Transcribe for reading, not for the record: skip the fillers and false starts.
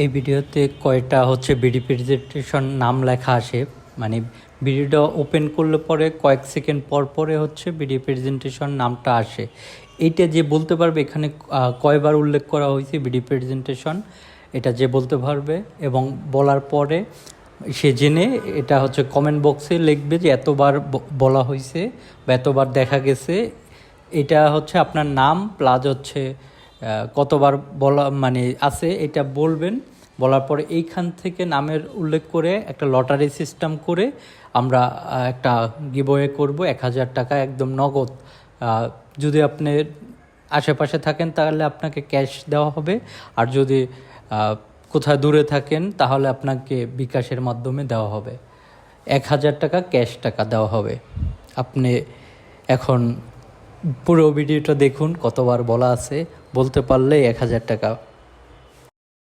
এই ভিডিওতে কয়টা হচ্ছে বিডি প্রেজেন্টেশন নাম লেখা আসে, মানে ভিডিওটা ওপেন করলে পরে কয়েক সেকেন্ড পর পরে হচ্ছে বিডি প্রেজেন্টেশন নামটা আসে। এইটা যে বলতে পারবে এখানে কয়বার উল্লেখ করা হয়েছে বিডি প্রেজেন্টেশন, এটা যে বলতে পারবে এবং বলার পরে সে জেনে এটা হচ্ছে কমেন্ট বক্সে লিখবে যে এতবার বলা হয়েছে বা এতবার দেখা গেছে। এটা হচ্ছে আপনার নাম প্লাস হচ্ছে কতবার বলা মানে আছে এটা বলবেন। বলার পরে এইখান থেকে নামের উল্লেখ করে একটা লটারি সিস্টেম করে আমরা একটা গিভওয়ে করব 1,000 টাকা একদম নগদ। যদি আপনি আশেপাশে থাকেন তাহলে আপনাকে ক্যাশ দেওয়া হবে, আর যদি কোথায় দূরে থাকেন তাহলে আপনাকে বিকাশের মাধ্যমে দেওয়া হবে। 1,000 টাকা ক্যাশ টাকা দেওয়া হবে। আপনি এখন পুরো ভিডিওটা দেখুন, কতবার বলা আছে, বলতে পারলেই 1,000 টাকা